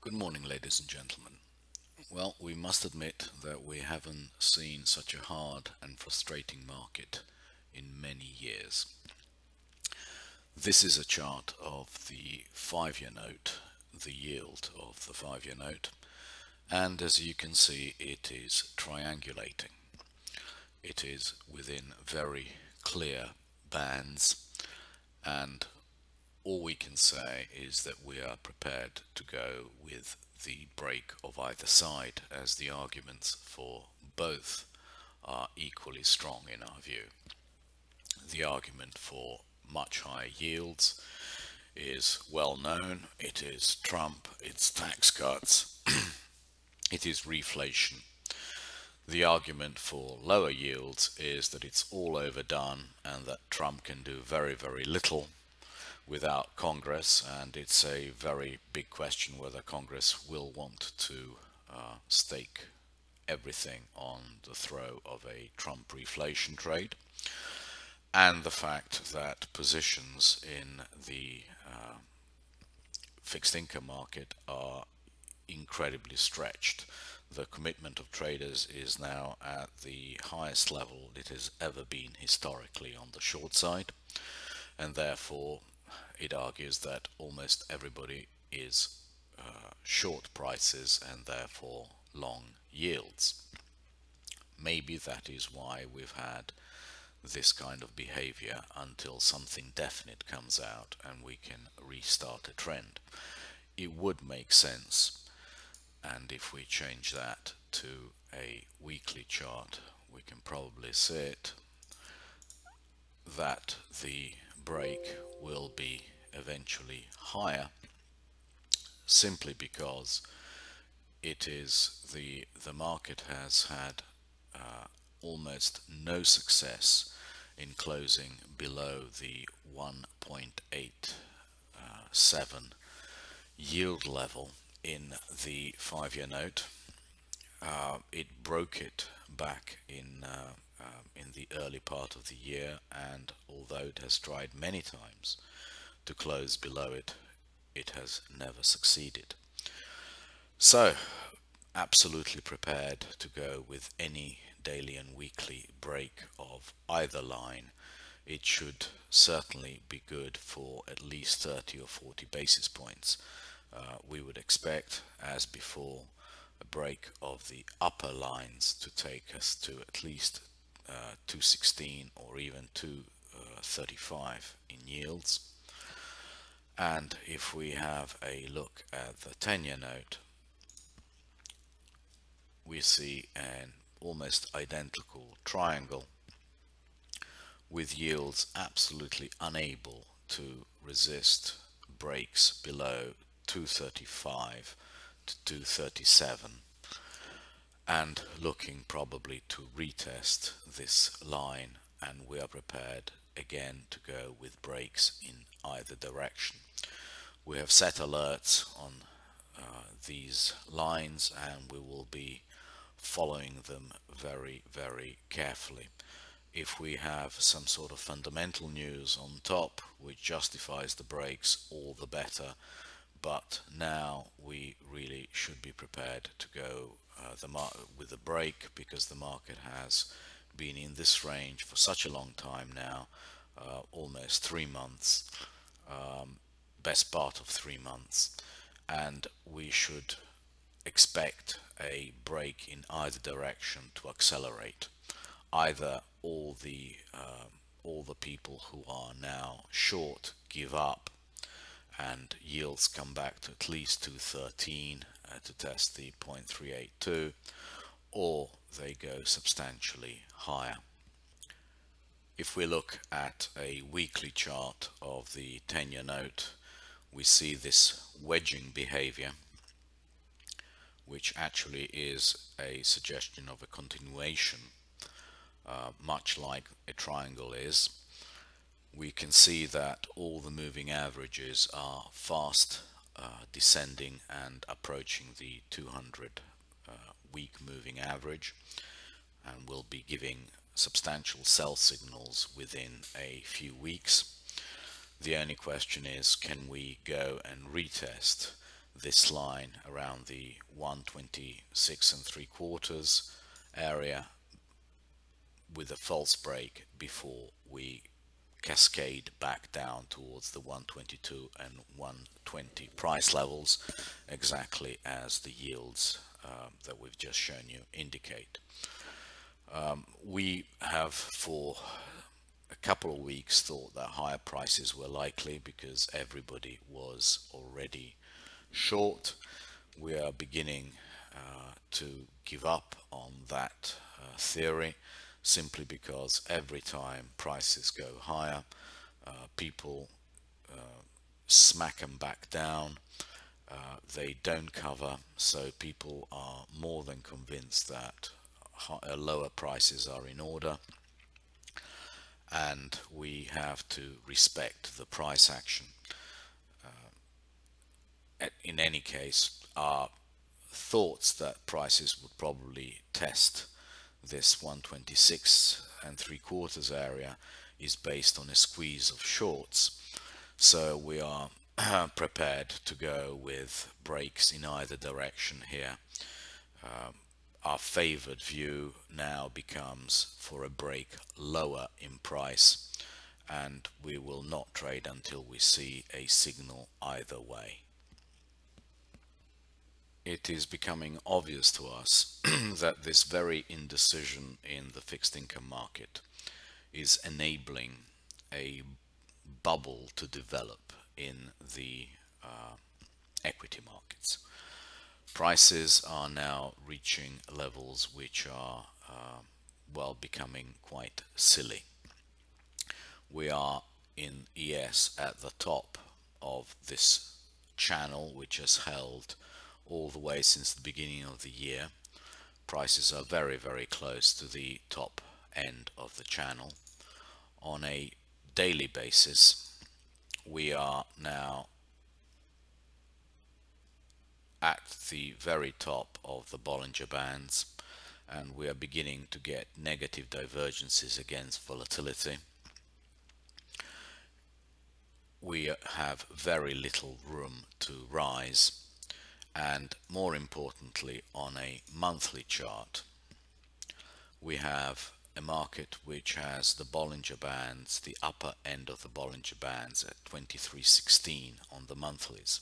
Good morning, ladies and gentlemen. Well, we must admit that we haven't seen such a hard and frustrating market in many years. This is a chart of the 5-year note, the yield of the 5-year note, and as you can see, it is triangulating. It is within very clear bands, and all we can say is that we are prepared to go with the break of either side, as the arguments for both are equally strong in our view. The argument for much higher yields is well known. It is Trump, it's tax cuts, it is reflation. The argument for lower yields is that it's all overdone and that Trump can do very, very little without Congress, and it's a very big question whether Congress will want to stake everything on the throw of a Trump reflation trade, and the fact that positions in the fixed income market are incredibly stretched. The commitment of traders is now at the highest level it has ever been historically on the short side, and therefore it argues that almost everybody is short prices and therefore long yields. Maybe that is why we've had this kind of behavior until something definite comes out and we can restart a trend. It would make sense, and if we change that to a weekly chart, we can probably see it, that the break will be eventually higher, simply because it is the market has had almost no success in closing below the 1.87 yield level in the 5-year note. It broke it back in the early part of the year, and although it has tried many times to close below it, it has never succeeded. So, absolutely prepared to go with any daily and weekly break of either line. It should certainly be good for at least 30 or 40 basis points. We would expect, as before, a break of the upper lines to take us to at least 216 or even 235 in yields. And if we have a look at the 10-year note, we see an almost identical triangle with yields absolutely unable to resist breaks below 235 to 237, and looking probably to retest this line, and we are prepared again to go with breaks in either direction. We have set alerts on these lines, and we will be following them very, very carefully. If we have some sort of fundamental news on top which justifies the breaks, all the better, but now we really should be prepared to go with the break, because the market has been in this range for such a long time now, almost 3 months, best part of 3 months, and we should expect a break in either direction to accelerate. Either all the people who are now short give up and yields come back to at least 213 to test the 0.382, or they go substantially higher. If we look at a weekly chart of the 10-year note, we see this wedging behavior, which actually is a suggestion of a continuation, much like a triangle is. We can see that all the moving averages are fast descending and approaching the 200 week moving average, and will be giving substantial sell signals within a few weeks. The only question is, can we go and retest this line around the 126 and 3/4 area with a false break before we cascade back down towards the 122 and 120 price levels, exactly as the yields that we've just shown you indicate. We have for a couple of weeks thought that higher prices were likely because everybody was already short. We are beginning to give up on that theory, simply because every time prices go higher, people smack them back down. They don't cover, so people are more than convinced that lower prices are in order, and we have to respect the price action. In any case, our thoughts that prices would probably test this 126 and 3/4 area is based on a squeeze of shorts. So we are prepared to go with breaks in either direction here. Our favored view now becomes for a break lower in price, and we will not trade until we see a signal either way. It is becoming obvious to us that this very indecision in the fixed income market is enabling a bubble to develop in the equity markets. Prices are now reaching levels which are well, becoming quite silly. We are in ES at the top of this channel, which has held all the way since the beginning of the year. Prices are very, very close to the top end of the channel. On a daily basis, we are now at the very top of the Bollinger Bands, and we are beginning to get negative divergences against volatility. We have very little room to rise, and more importantly, on a monthly chart, we have a market which has the Bollinger Bands, the upper end of the Bollinger Bands at 2316 on the monthlies.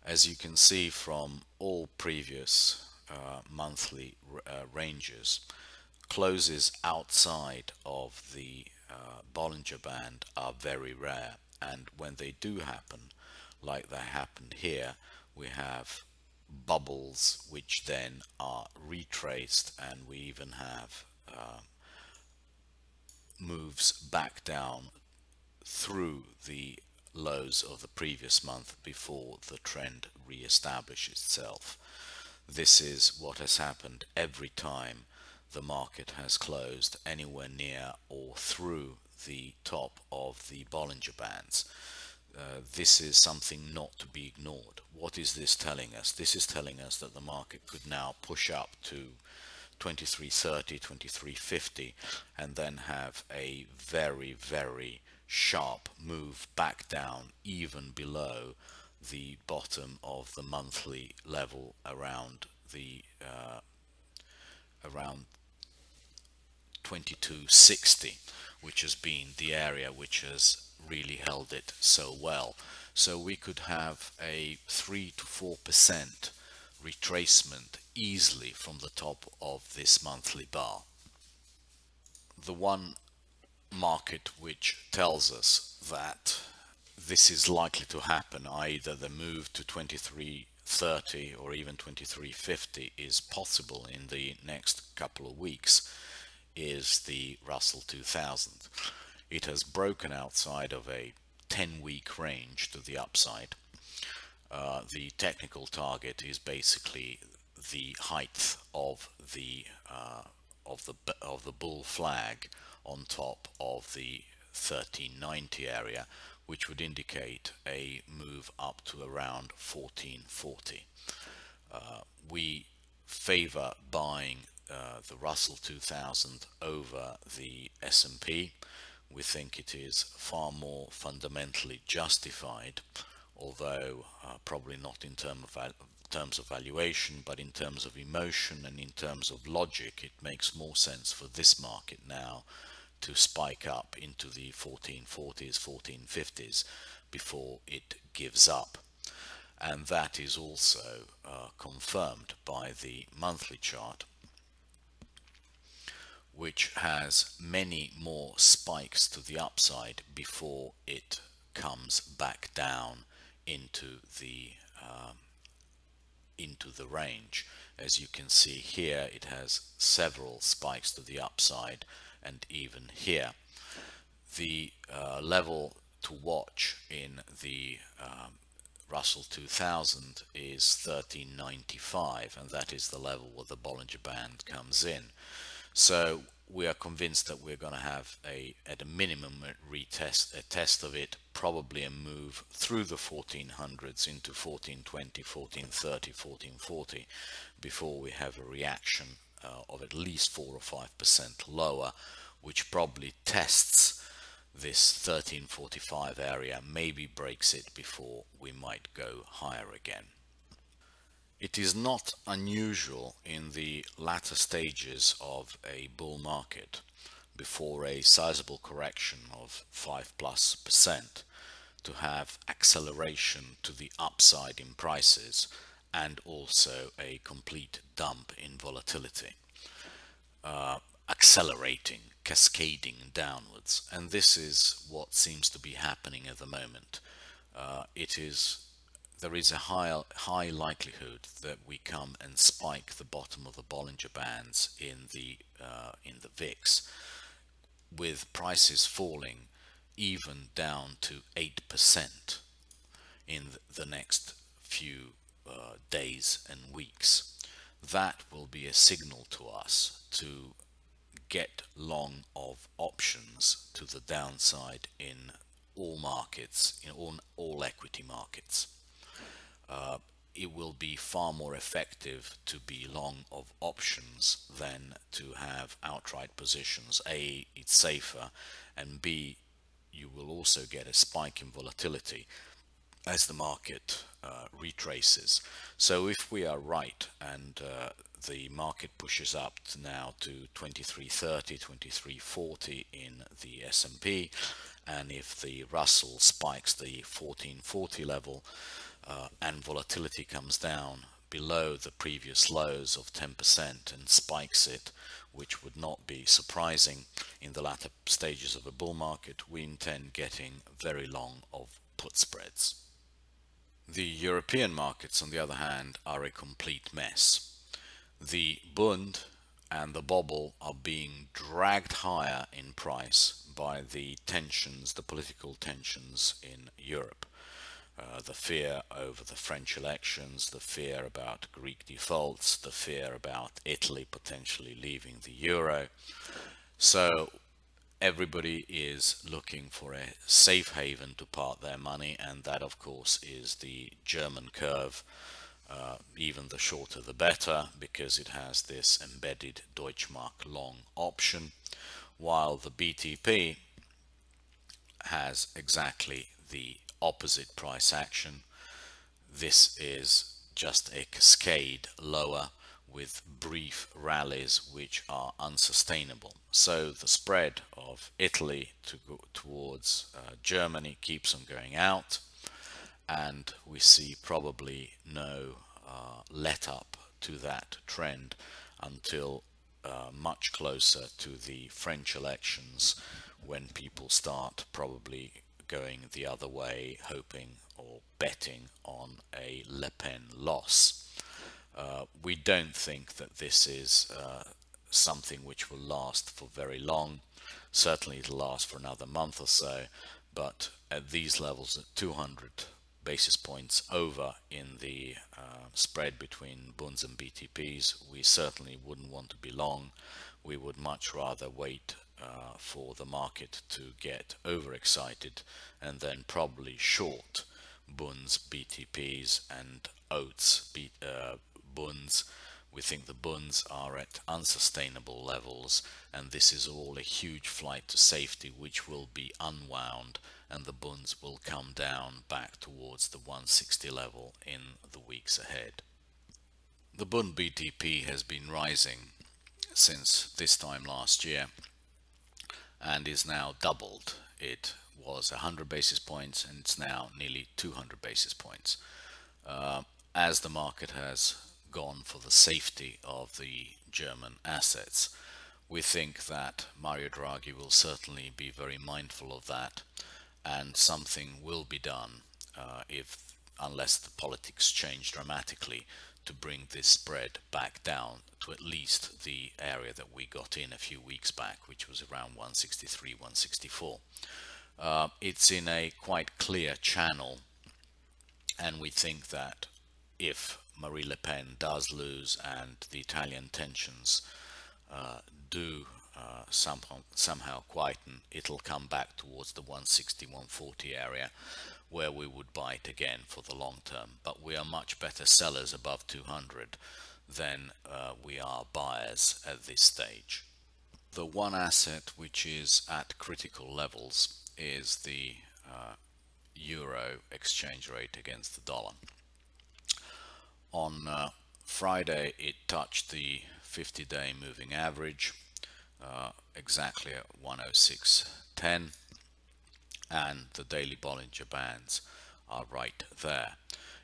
As you can see from all previous monthly ranges, closes outside of the Bollinger Band are very rare, and when they do happen, like they happened here, we have bubbles which then are retraced, and we even have moves back down through the lows of the previous month before the trend re-establishes itself. This is what has happened every time the market has closed anywhere near or through the top of the Bollinger Bands. This is something not to be ignored. What is this telling us? This is telling us that the market could now push up to 2330, 2350, and then have a very, very sharp move back down even below the bottom of the monthly level around the around 2260, which has been the area which has really held it so well. So we could have a 3 to 4% retracement easily from the top of this monthly bar. The one market which tells us that this is likely to happen, either the move to 2330 or even 2350 is possible in the next couple of weeks, is the Russell 2000. It has broken outside of a 10-week range to the upside. The technical target is basically the height of the bull flag on top of the 1390 area, which would indicate a move up to around 1440. We favor buying the Russell 2000 over the S&P. We think it is far more fundamentally justified, although probably not in terms of valuation, but in terms of emotion and in terms of logic, it makes more sense for this market now to spike up into the 1440s, 1450s before it gives up. And that is also confirmed by the monthly chart, which has many more spikes to the upside before it comes back down into the range. As you can see here, it has several spikes to the upside, and even here the level to watch in the Russell 2000 is 1395, and that is the level where the Bollinger Band comes in. So we are convinced that we're going to have at a minimum a test of it, probably a move through the 1400s into 1420, 1430, 1440 before we have a reaction of at least 4 or 5% lower, which probably tests this 1345 area, maybe breaks it before we might go higher again. It is not unusual in the latter stages of a bull market, before a sizable correction of 5+%, to have acceleration to the upside in prices and also a complete dump in volatility, accelerating, cascading downwards. And this is what seems to be happening at the moment. There is a high likelihood that we come and spike the bottom of the Bollinger Bands in the VIX, with prices falling even down to 8% in the next few days and weeks. That will be a signal to us to get long of options to the downside in all markets, in all equity markets. It will be far more effective to be long of options than to have outright positions. A, it's safer, and B, you will also get a spike in volatility as the market retraces. So if we are right and the market pushes up now to 2330, 2340 in the S&P, and if the Russell spikes the 1440 level and volatility comes down below the previous lows of 10% and spikes it, which would not be surprising in the latter stages of a bull market, we intend getting very long of put spreads. The European markets, on the other hand, are a complete mess. The Bund and the Bobble are being dragged higher in price by the tensions, the political tensions in Europe. The fear over the French elections, the fear about Greek defaults, the fear about Italy potentially leaving the euro. So everybody is looking for a safe haven to park their money, and that of course is the German curve. Even the shorter the better, because it has this embedded Deutschmark long option, while the BTP has exactly the opposite price action. This is just a cascade lower with brief rallies which are unsustainable. So the spread of Italy towards Germany keeps on going out, and we see probably no let up to that trend until much closer to the French elections, when people start probably going the other way, hoping or betting on a Le Pen loss. We don't think that this is something which will last for very long. Certainly it'll last for another month or so, but at these levels, at 200 basis points over in the spread between Bunds and BTPs, we certainly wouldn't want to be long. We would much rather wait for the market to get overexcited and then probably short Bunds, BTPs and Oats Bunds. We think the Bunds are at unsustainable levels, and this is all a huge flight to safety which will be unwound and the bunds will come down back towards the 160 level in the weeks ahead. The bund BTP has been rising since this time last year and is now doubled. It was 100 basis points and it's now nearly 200 basis points. As the market has gone for the safety of the German assets, we think that Mario Draghi will certainly be very mindful of that, and something will be done if unless the politics change dramatically, to bring this spread back down to at least the area that we got in a few weeks back, which was around 163, 164. It's in a quite clear channel, and we think that if Marine Le Pen does lose and the Italian tensions do somehow quieten, it'll come back towards the 160, 140 area, where we would buy it again for the long term. But we are much better sellers above 200 than we are buyers at this stage. The one asset which is at critical levels is the euro exchange rate against the dollar. On Friday it touched the 50-day moving average exactly at 106.10, and the daily Bollinger Bands are right there.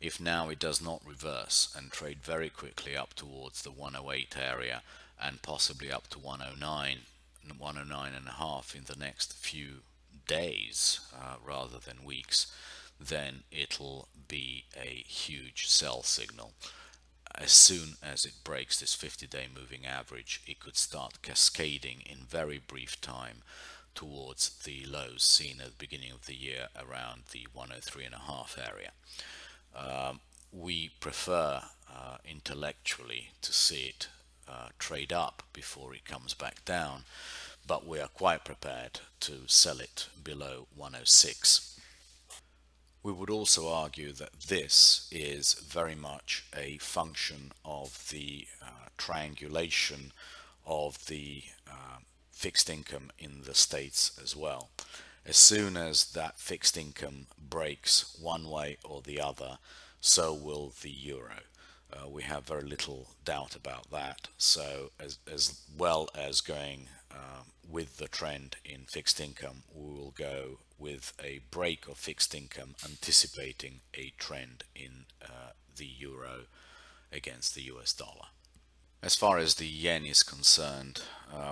If now it does not reverse and trade very quickly up towards the 108 area and possibly up to 109, 109 and a half in the next few days rather than weeks, then it'll be a huge sell signal. As soon as it breaks this 50-day moving average, it could start cascading in very brief time towards the lows seen at the beginning of the year around the 103.5 area. We prefer intellectually to see it trade up before it comes back down, but we are quite prepared to sell it below 106. We would also argue that this is very much a function of the triangulation of the fixed income in the States as well. As soon as that fixed income breaks one way or the other, so will the euro. We have very little doubt about that. So as well as going with the trend in fixed income, we will go with a break of fixed income, anticipating a trend in the euro against the US dollar. As far as the yen is concerned,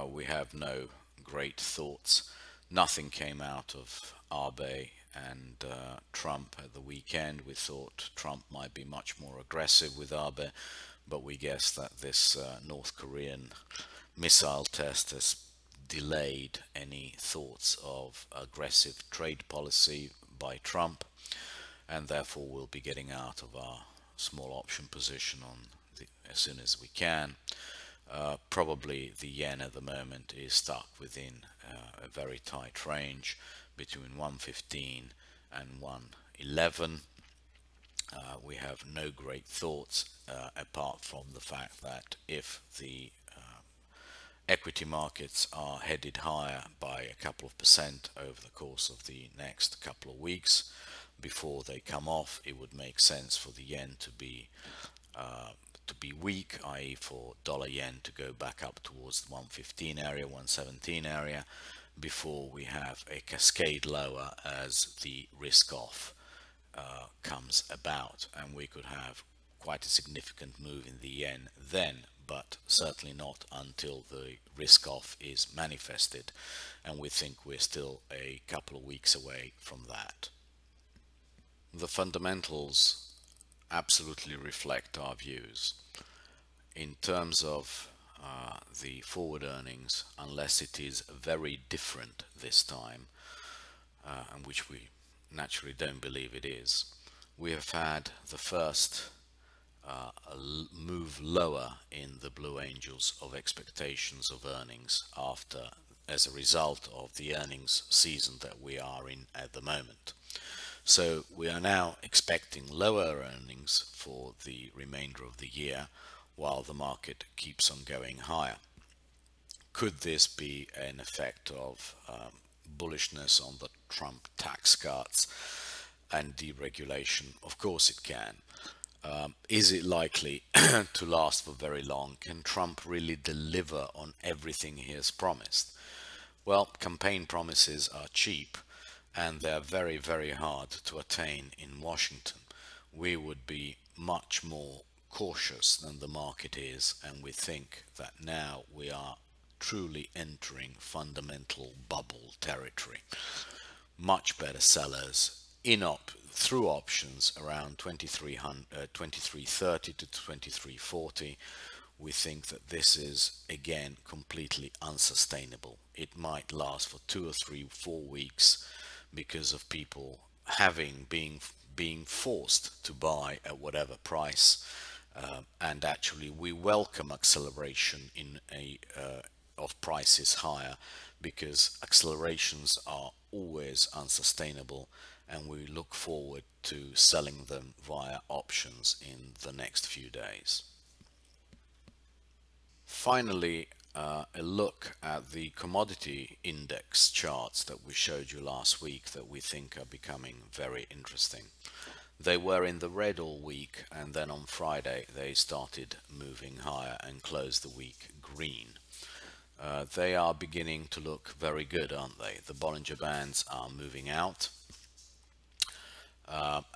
we have no great thoughts. Nothing came out of Abe and Trump at the weekend. We thought Trump might be much more aggressive with Abe, but we guess that this North Korean missile test has delayed any thoughts of aggressive trade policy by Trump, and therefore we'll be getting out of our small option position on as soon as we can. Probably the yen at the moment is stuck within a very tight range between 115 and 111. We have no great thoughts apart from the fact that if the equity markets are headed higher by a couple of percent over the course of the next couple of weeks before they come off, it would make sense for the yen to be weak, i.e. for dollar yen to go back up towards the 115 area, 117 area, before we have a cascade lower as the risk off comes about, and we could have quite a significant move in the yen then, but certainly not until the risk off is manifested, and we think we're still a couple of weeks away from that. The fundamentals absolutely reflect our views. In terms of the forward earnings, unless it is very different this time, and which we naturally don't believe it is, we have had the first move lower in the Blue Angels of expectations of earnings as a result of the earnings season that we are in at the moment. So we are now expecting lower earnings for the remainder of the year while the market keeps on going higher. Could this be an effect of bullishness on the Trump tax cuts and deregulation? Of course it can. Is it likely to last for very long? Can Trump really deliver on everything he has promised? Well, campaign promises are cheap and they're very, very hard to attain in Washington. We would be much more cautious than the market is, and we think that now we are truly entering fundamental bubble territory. Much better sellers through options around 2330 to 2340. We think that this is again completely unsustainable. It might last for 2 or 3, 4 weeks because of people being forced to buy at whatever price, and actually we welcome acceleration of prices higher, because accelerations are always unsustainable, and we look forward to selling them via options in the next few days. Finally, a look at the commodity index charts that we showed you last week that we think are becoming very interesting. They were in the red all week, and then on Friday they started moving higher and closed the week green. They are beginning to look very good, aren't they? The Bollinger Bands are moving out,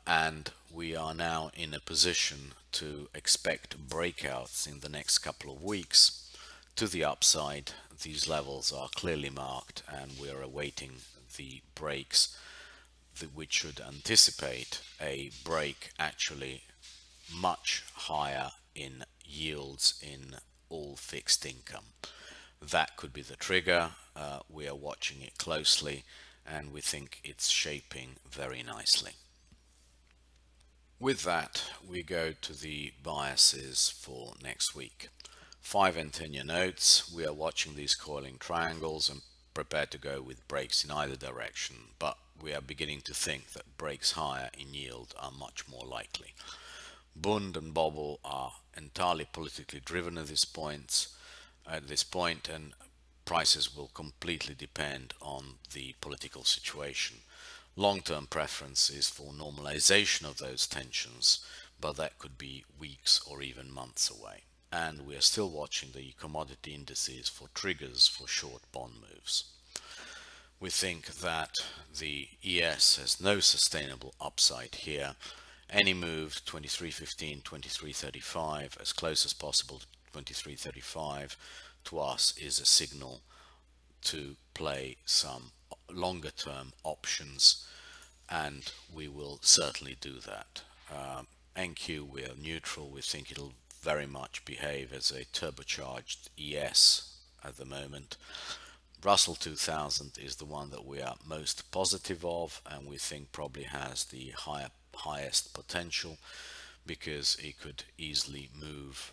and we are now in a position to expect breakouts in the next couple of weeks to the upside. These levels are clearly marked, and we are awaiting the breaks which should anticipate a break actually much higher in yields in all fixed income. That could be the trigger. We are watching it closely, and we think it's shaping very nicely. With that, we go to the biases for next week. 5 and 10-year notes, we are watching these coiling triangles and prepared to go with breaks in either direction, but we are beginning to think that breaks higher in yield are much more likely. Bund and Bobble are entirely politically driven at this point, and prices will completely depend on the political situation. Long-term preference is for normalization of those tensions, but that could be weeks or even months away. And we are still watching the commodity indices for triggers for short bond moves. We think that the ES has no sustainable upside here. Any move 2315, 2335, as close as possible to 2335, to us is a signal to play some longer term options, and we will certainly do that. NQ, we are neutral. We think it'll very much behave as a turbocharged ES at the moment. Russell 2000 is the one that we are most positive of, and we think probably has the highest potential, because it could easily move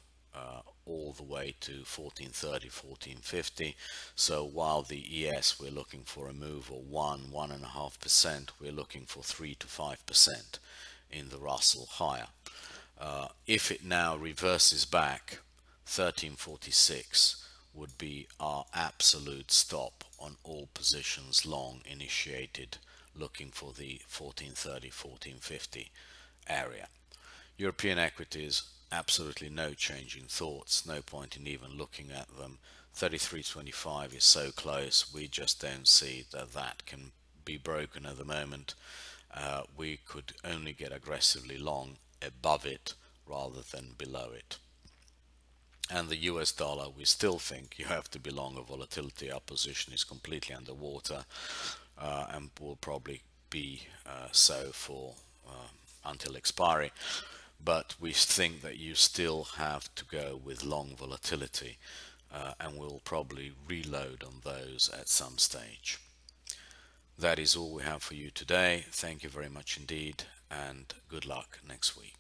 all the way to 1430, 1450. So while the ES we're looking for a move of 1.5%, we're looking for 3 to 5% in the Russell higher. If it now reverses back, 1346 would be our absolute stop on all positions long initiated, looking for the 1430, 1450 area. European equities, absolutely no change in thoughts, no point in even looking at them. 3325 is so close, we just don't see that that can be broken at the moment. We could only get aggressively long above it rather than below it. And the US dollar, we still think you have to be long a volatility. Our position is completely underwater, and will probably be so for until expiry. But we think that you still have to go with long volatility, and we'll probably reload on those at some stage. That is all we have for you today. Thank you very much indeed, and good luck next week.